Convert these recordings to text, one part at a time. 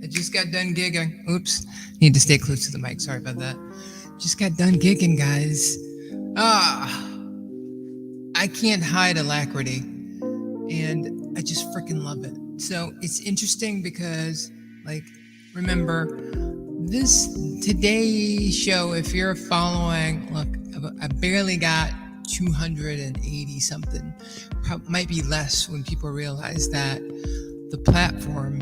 I just got done gigging. Oops. Need to stay close to the mic. Sorry about that. Just got done gigging, guys. Ah, I can't hide alacrity. And I just freaking love it. So it's interesting because, like, remember, this today's show, if you're following, look, I barely got 280 something. Might be less when people realize that the platform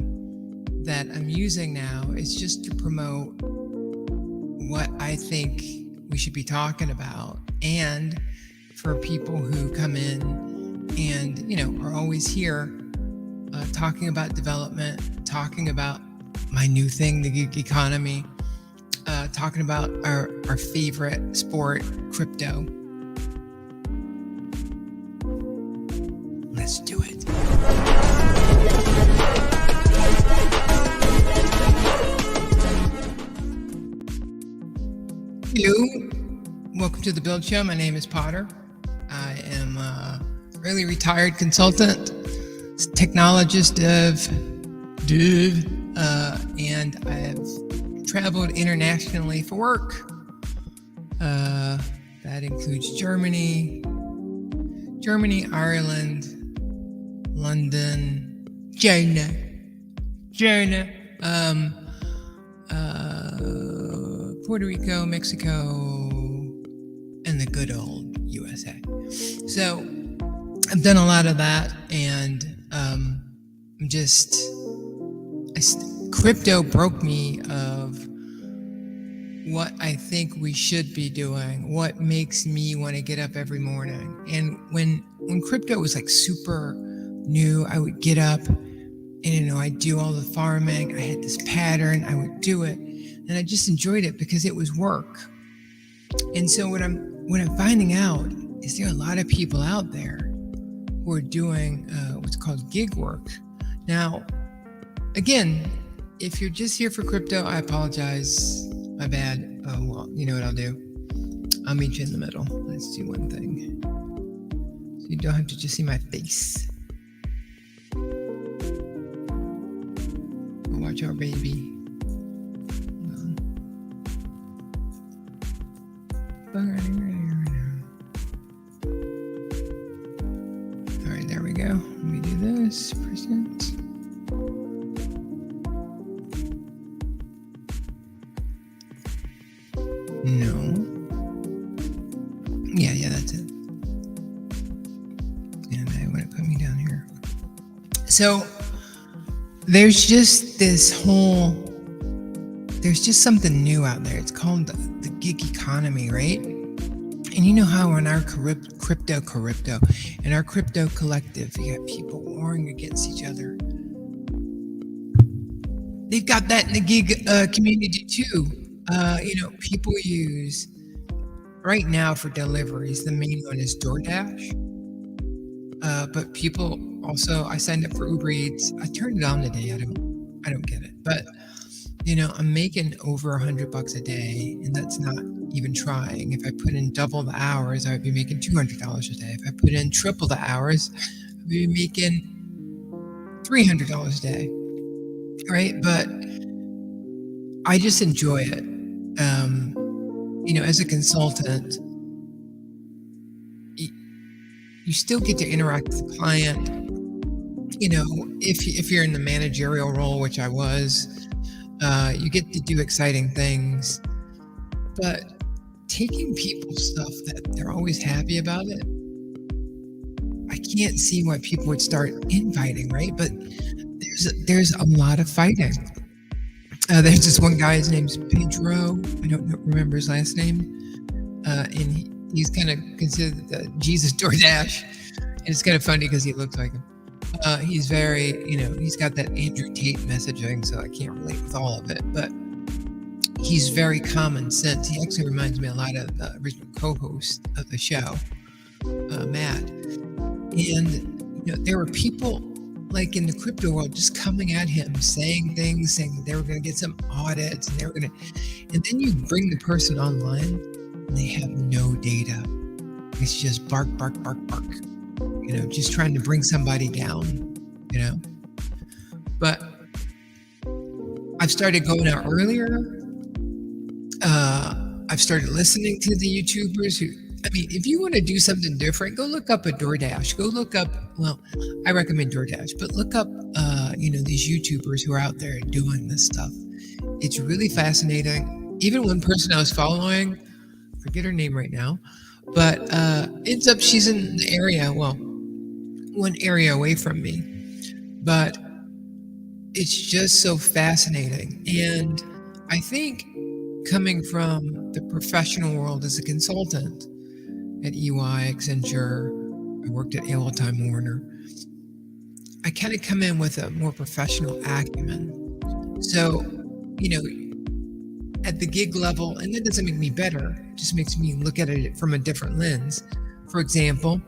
that I'm using now is just to promote what I think we should be talking about, and for people who come in and are always here talking about development, talking about my new thing, the gig economy, talking about our favorite sport, crypto. Let's do it. Hello, welcome to the Build Show. My name is Potter. I am a early retired consultant, technologist and I have traveled internationally for work. That includes Germany, Ireland, London, China, Puerto Rico, Mexico, and the good old USA. So I've done a lot of that, and crypto broke me of what I think we should be doing, what makes me want to get up every morning. And when crypto was like super new, I would get up and I'd do all the farming. I had this pattern, I would do it, and I just enjoyed it because it was work. And so what I'm finding out is there are a lot of people out there who are doing what's called gig work. Now, again, if you're just here for crypto, I apologize. My bad. Oh, well, you know what I'll do? I'll meet you in the middle. Let's do one thing. So you don't have to just see my face. We'll watch our baby. All right, there we go. Let me do this. Present. No. Yeah, that's it. And I want to put me down here. So there's just something new out there. It's called the gig economy, right? And you know how in our crypto, in our crypto collective, you got people warring against each other. They've got that in the gig community too. People use right now for deliveries. The main one is DoorDash. But people also, I signed up for Uber Eats. I turned it on today. I don't get it, but I'm making over $100 a day, and that's not even trying. If I put in double the hours, I would be making $200 a day. If I put in triple the hours, I'd be making $300 a day, right? But I just enjoy it. As a consultant, you still get to interact with the client. If you're in the managerial role, which I was, you get to do exciting things. But taking people's stuff that they're always happy about it, I can't see why people would start infighting, right? But there's a lot of fighting. There's this one guy, his name's Pedro. I don't remember his last name. And he's kind of considered the Jesus DoorDash. And it's kind of funny because he looks like him. He's very, he's got that Andrew Tate messaging, so I can't relate with all of it. But he's very common sense. He actually reminds me a lot of the original co-host of the show, Matt. And, there were people like in the crypto world just coming at him, saying they were going to get some audits, and and then you bring the person online and they have no data. It's just bark, just trying to bring somebody down. you know. But I've started going out earlier. I've started listening to the YouTubers who, I mean, if you want to do something different, go look up a DoorDash. Go look up, well, I recommend DoorDash, but look up, these YouTubers who are out there doing this stuff. It's really fascinating. Even one person I was following, forget her name right now, but ends up she's in the area, well, one area away from me. But it's just so fascinating. And I think coming from the professional world as a consultant at EY, Accenture, I worked at AOL Time Warner, I kind of come in with a more professional acumen. So, you know, at the gig level, and that doesn't make me better, it just makes me look at it from a different lens. For example,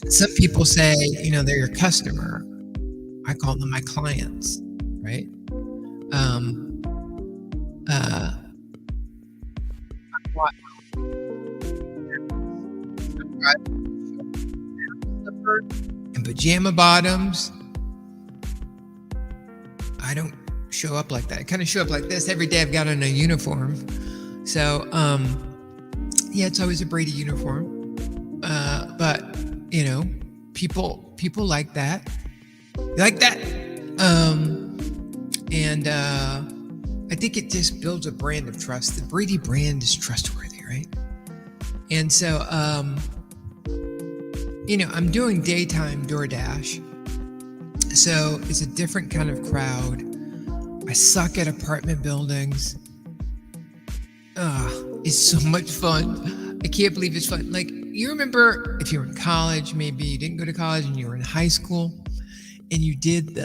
some people say, they're your customer. I call them my clients, right? And pajama bottoms. I don't show up like that. I kind of show up like this every day. I've got on a uniform. So, yeah, it's always a Brady uniform. But people like that. They like that. And I think it just builds a brand of trust. The Brady brand is trustworthy, right? And so, I'm doing daytime DoorDash. So it's a different kind of crowd. I suck at apartment buildings. It's so much fun. I can't believe it's fun. Like, you remember if you were in college, maybe you didn't go to college and you were in high school, and you did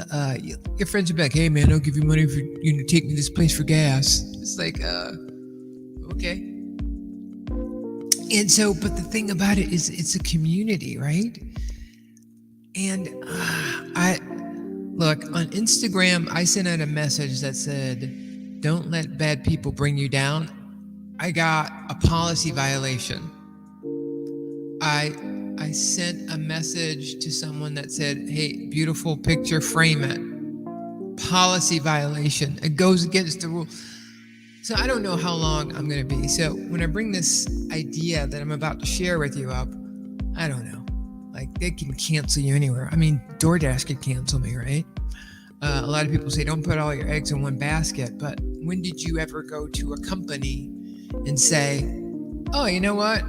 your friends would be like, "Hey man, I'll give you money if you take me to this place for gas." It's like, okay. And so, but the thing about it is it's a community, right? And I look on Instagram, I sent out a message that said, "Don't let bad people bring you down." I got a policy violation. I sent a message to someone that said, "Hey, beautiful picture, frame it." Policy violation. It goes against the rule. So I don't know how long I'm going to be. So when I bring this idea that I'm about to share with you up, I don't know. Like, they can cancel you anywhere. I mean, DoorDash could cancel me, right? A lot of people say don't put all your eggs in one basket. But when did you ever go to a company and say, "Oh, you know what?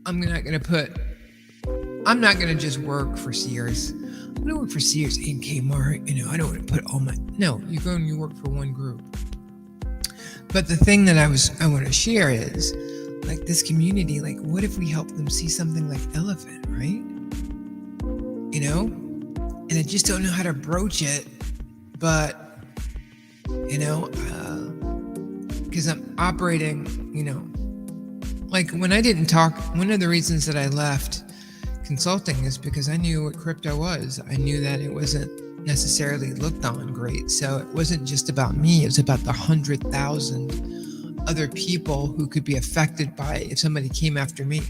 I'm not going to just work for Sears. I'm going to work for Sears and Kmart. I don't want to put all my..." No, you go and you work for one group. But the thing that I want to share is, like, this community, like, what if we help them see something like elephant, right? And I just don't know how to broach it, but, because I'm operating, like when I didn't talk, one of the reasons that I left consulting is because I knew what crypto was. I knew that it wasn't necessarily looked on great. So it wasn't just about me. It was about the 100,000 other people who could be affected by it if somebody came after me.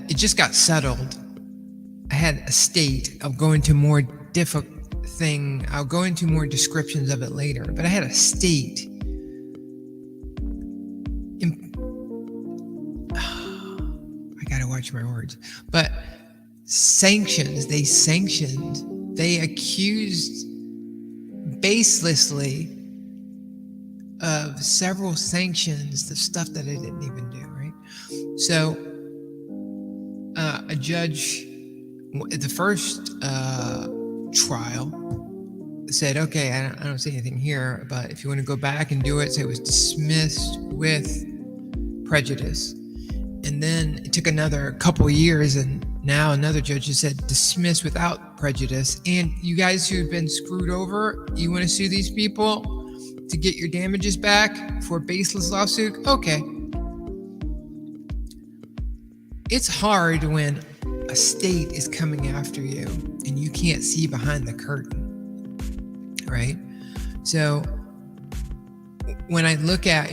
It just got settled. I had a state. I'll go into more I'll go into more descriptions of it later, but I had a state. I gotta watch my words. But they accused baselessly of several sanctions, the stuff that I didn't even do, right? So a judge at the first trial said, "Okay, I don't see anything here, but if you want to go back and do it," so it was dismissed with prejudice. And then it took another couple years, and now another judge has said dismiss without prejudice. And you guys who've been screwed over, you want to sue these people to get your damages back for a baseless lawsuit? Okay. It's hard when a state is coming after you and you can't see behind the curtain, right? So when I look at,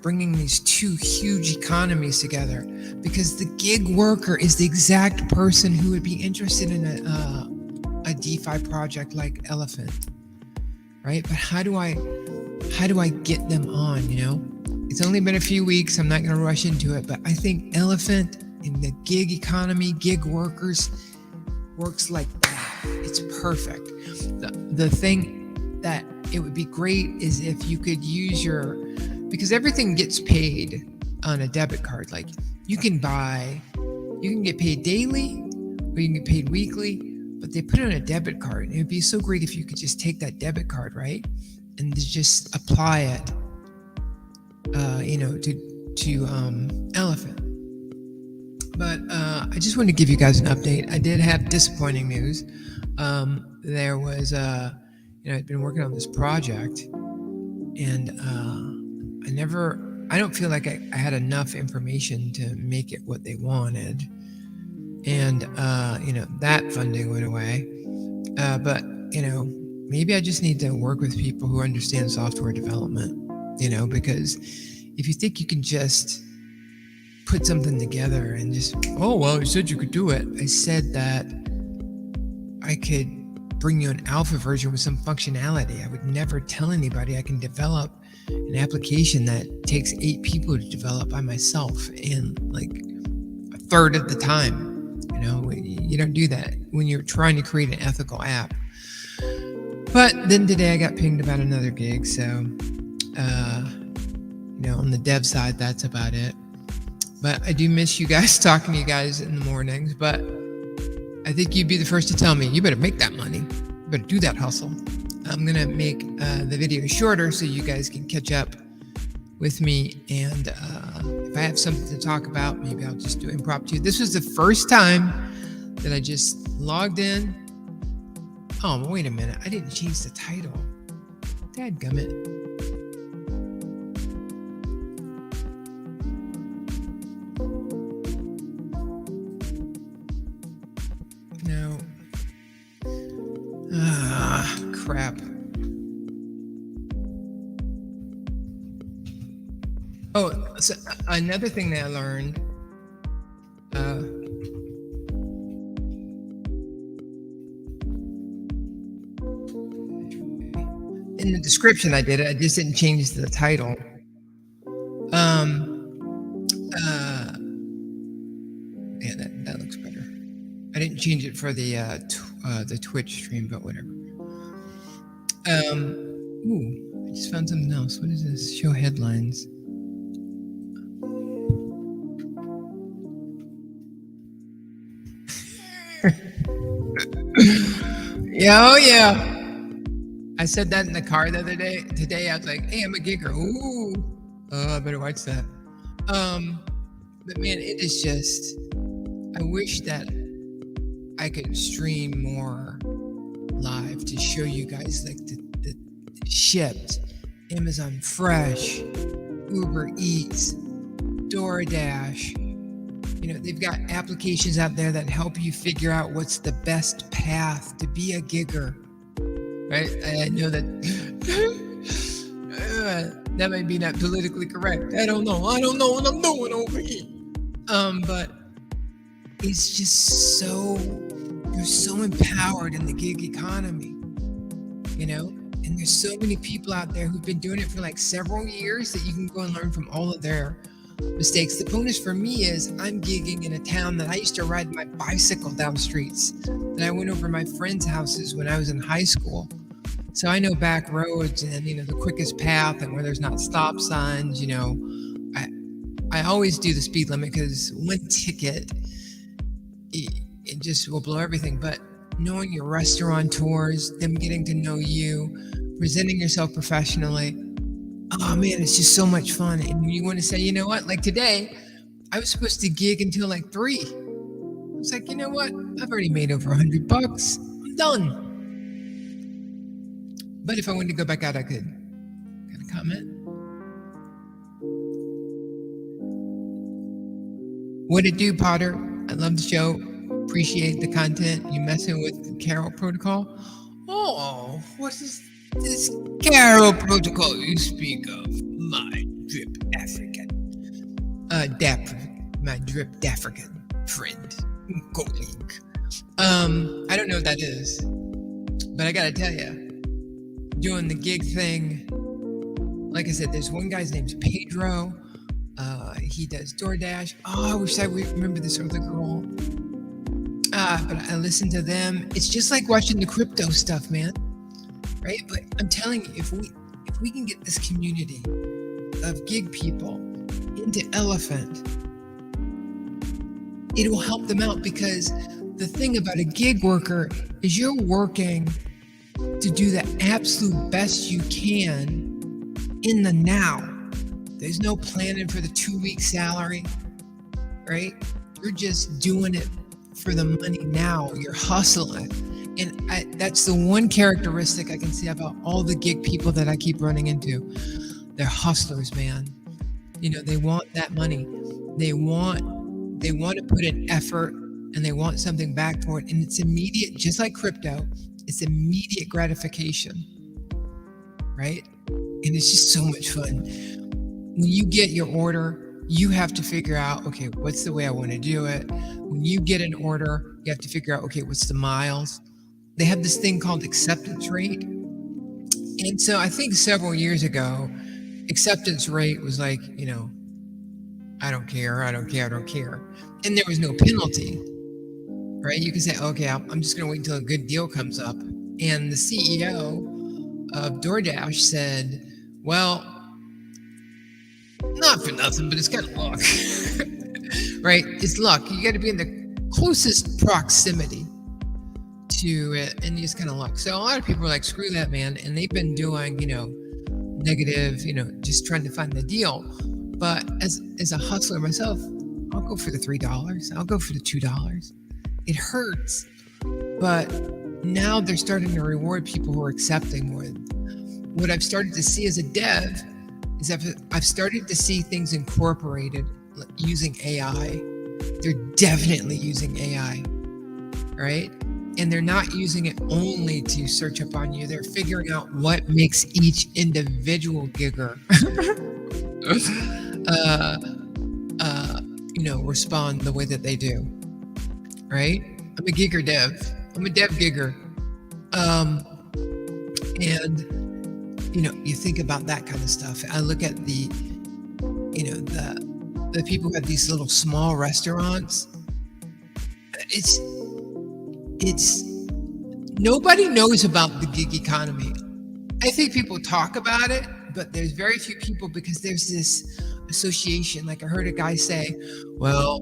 bringing these two huge economies together, because the gig worker is the exact person who would be interested in a DeFi project like Elephant, right? But how do I get them on? It's only been a few weeks. I'm not going to rush into it, but I think Elephant in the gig economy, gig workers, works like that. It's perfect. The thing that it would be great is if you could use because everything gets paid on a debit card. Like you can get paid daily or you can get paid weekly, but they put it on a debit card. And it'd be so great if you could just take that debit card, right? And just apply it, to Elephant. But I just wanted to give you guys an update. I did have disappointing news. There was, I'd been working on this project, and I don't feel like I had enough information to make it what they wanted. And, that funding went away. But, maybe I just need to work with people who understand software development, because if you think you can just put something together and just, oh, well, you said you could do it. I said that I could bring you an alpha version with some functionality. I would never tell anybody I can develop an application that takes 8 people to develop by myself in like a third of the time. You don't do that when you're trying to create an ethical app. But then today I got pinged about another gig. So, on the dev side, that's about it. But I do miss you guys, talking to you guys in the mornings. But I think you'd be the first to tell me, you better make that money. You better do that hustle. I'm going to make the video shorter so you guys can catch up with me. And if I have something to talk about, maybe I'll just do impromptu. This was the first time that I just logged in. Oh, wait a minute. I didn't change the title. Dadgummit. No. Crap. Oh, so another thing that I learned, in the description I did it, I just didn't change the title. Yeah, that looks better. I didn't change it for the Twitch stream, but whatever. Ooh, I just found something else. What is this? Show headlines. Yeah, oh yeah. I said that in the car the other day. Today I was like, hey, I'm a gigger. Ooh. Oh, I better watch that. But man, it is just, I wish that I could stream more live to show you guys like the Shipt, Amazon Fresh, Uber Eats, DoorDash. They've got applications out there that help you figure out what's the best path to be a gigger. Right? I know that that might be not politically correct. I don't know what I'm doing over here. But it's just you're so empowered in the gig economy, and there's so many people out there who've been doing it for like several years that you can go and learn from all of their mistakes. The bonus for me is I'm gigging in a town that I used to ride my bicycle down streets, that I went over my friends' houses when I was in high school. So I know back roads and, the quickest path and where there's not stop signs. I always do the speed limit because one ticket, it just will blow everything. But knowing your restaurateurs, them getting to know you, presenting yourself professionally, oh man, it's just so much fun. And you want to say, you know what, like today, I was supposed to gig until like 3. I was like, you know what, I've already made over $100. I'm done. But if I wanted to go back out, I could. Got a comment? What it do, Potter? I love the show. Appreciate the content. You messing with the Carol Protocol? Oh, what is this Carol Protocol you speak of? My drip effort. My drip African friend. Go League. I don't know what that is, but I gotta tell you, doing the gig thing, like I said, there's one guy's name's Pedro. He does DoorDash. Oh, I wish I would remember this other girl. But I listen to them. It's just like watching the crypto stuff, man. Right? But I'm telling you, if we can get this community of gig people into Elephant, it will help them out, because the thing about a gig worker is you're working to do the absolute best you can in the now. There's no planning for the 2-week salary, right? You're just doing it for the money now. You're hustling. And that's the one characteristic I can see about all the gig people that I keep running into. They're hustlers, man. They want that money. They want to put in effort, and they want something back for it. And it's immediate, just like crypto, it's immediate gratification, right? And it's just so much fun. When you get your order, you have to figure out, okay, what's the way I want to do it? When you get an order, you have to figure out, okay, what's the miles? They have this thing called acceptance rate. And so I think several years ago, acceptance rate was like, I don't care. And there was no penalty, right? You can say, okay, I'm just going to wait until a good deal comes up. And the CEO of DoorDash said, well, not for nothing, but it's kind of luck, right? It's luck. You got to be in the closest proximity to it, and it's kind of luck. So a lot of people are like, screw that, man. And they've been doing, negative, just trying to find the deal. But as a hustler myself, I'll go for the $3. I'll go for the $2. It hurts, but now they're starting to reward people who are accepting more. What I've started to see as a dev is I've started to see things incorporated using AI. They're definitely using AI, right? And they're not using it only to search up on you. They're figuring out what makes each individual gigger respond the way that they do, right? I'm a gigger dev. I'm a dev gigger. And you think about that kind of stuff. I look at the people who have these little small restaurants. It's nobody knows about the gig economy. I think people talk about it, but there's very few people, because there's this association. Like I heard a guy say, well,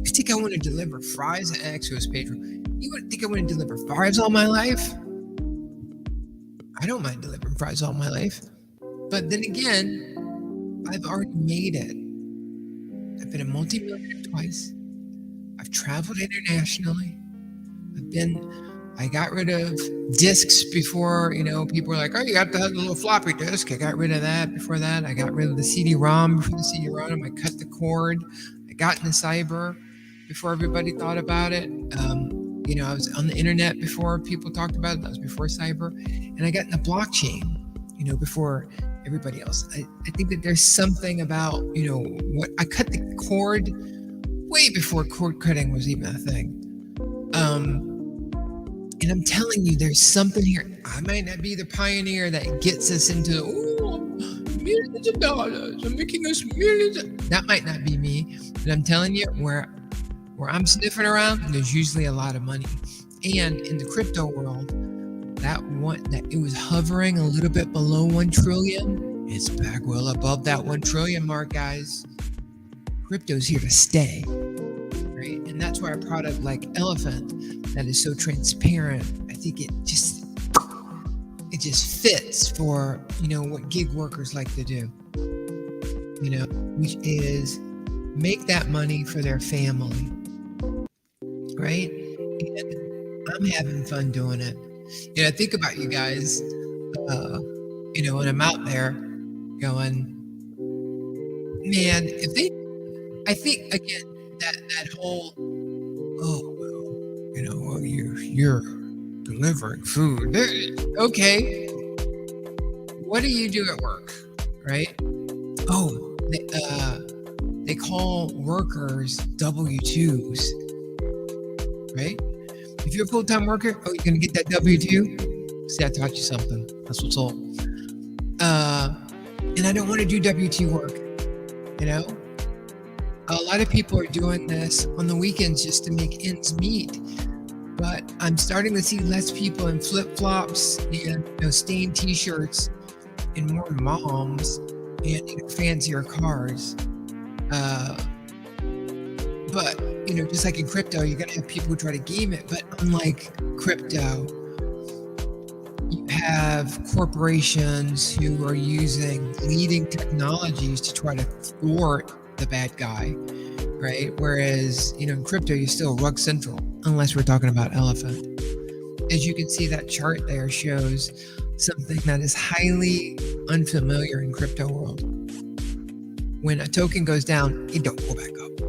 you think I want to deliver fries? And actually it was Pedro. You think I want to deliver fries all my life? I don't mind delivering fries all my life. But then again, I've already made it. I've been a multi-millionaire twice. I've traveled internationally. I got rid of discs before, people were like, oh, you have to have the little floppy disk. I got rid of that. Before that, I got rid of the CD-ROM. Before the CD-ROM, I cut the cord. I got into cyber before everybody thought about it. I was on the internet before people talked about it. That was before cyber. And I got into blockchain, before everybody else. I think that there's something about, what I cut the cord way before cord cutting was even a thing. And I'm telling you, there's something here. I might not be the pioneer that gets us into millions of dollars. I'm making us millions. That might not be me, but I'm telling you, where I'm sniffing around, there's usually a lot of money. And in the crypto world, that it was hovering a little bit below 1 trillion. It's back well above that 1 trillion mark, guys. Crypto's here to stay. And that's why a product like Elephant that is so transparent, I think it just fits for, what gig workers like to do, which is make that money for their family, right? And I'm having fun doing it. I think about you guys, when I'm out there going, man, I think again, that whole, you're delivering food. Okay. What do you do at work? Right? Oh, they call workers W-2s, right? If you're a full-time worker, you're going to get that W-2? See, I taught you something. That's what's up. And I don't want to do W-2 work, you know? A lot of people are doing this on the weekends just to make ends meet. But I'm starting to see less people in flip-flops and stained t-shirts and more moms and fancier cars. But just like in crypto, you're gonna have people who try to game it. But unlike crypto, you have corporations who are using leading technologies to try to thwart the bad guy, right? Whereas in crypto, you're still rug central, unless we're talking about Elephant. As you can see, that chart there shows something that is highly unfamiliar in crypto world. When a token goes down, it don't go back up.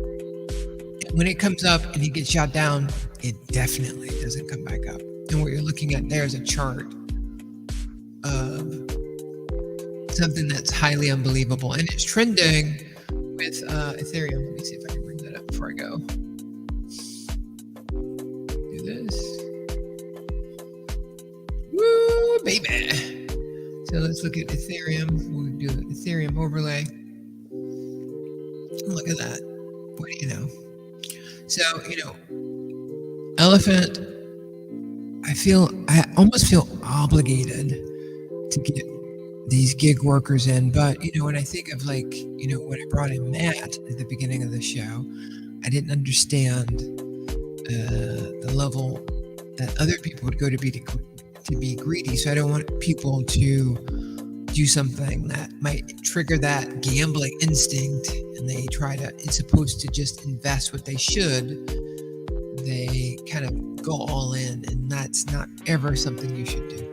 And when it comes up and it gets shot down, it definitely doesn't come back up. And what you're looking at there is a chart of something that's highly unbelievable, and it's trending with Ethereum. Let me see if I can bring that up before I go. Do this. Woo, baby. So let's look at Ethereum. We'll do an Ethereum overlay. Look at that. What do you know? So, Elephant, I almost feel obligated to get these gig workers in. But, when I think of when I brought in Matt at the beginning of the show, I didn't understand the level that other people would go to be greedy. So I don't want people to do something that might trigger that gambling instinct, and they it's supposed to just invest what they should. They kind of go all in, and that's not ever something you should do.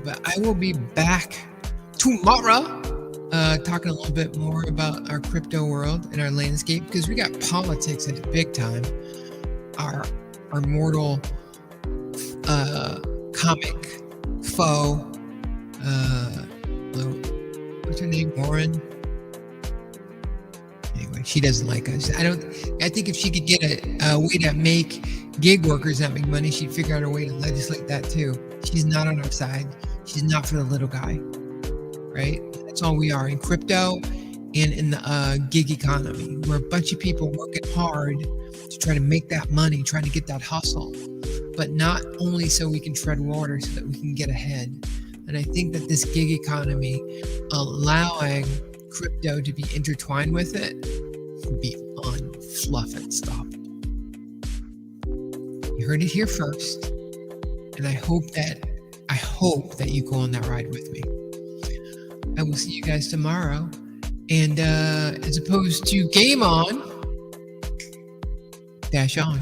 But I will be back tomorrow talking a little bit more about our crypto world and our landscape, because we got politics at the big time. Our mortal comic foe, what's her name, Warren? Anyway, she doesn't like us. I think if she could get a way to make gig workers not make money, she'd figure out a way to legislate that too. She's not on our side. She's not for the little guy, right? That's all we are in crypto and in the gig economy. We're a bunch of people working hard to try to make that money, trying to get that hustle, but not only so we can tread water, so that we can get ahead. And I think that this gig economy, allowing crypto to be intertwined with it, would be unfluffenstoppable. You heard it here first, and I hope that you go on that ride with me. I will see you guys tomorrow, and as opposed to game on, dash on.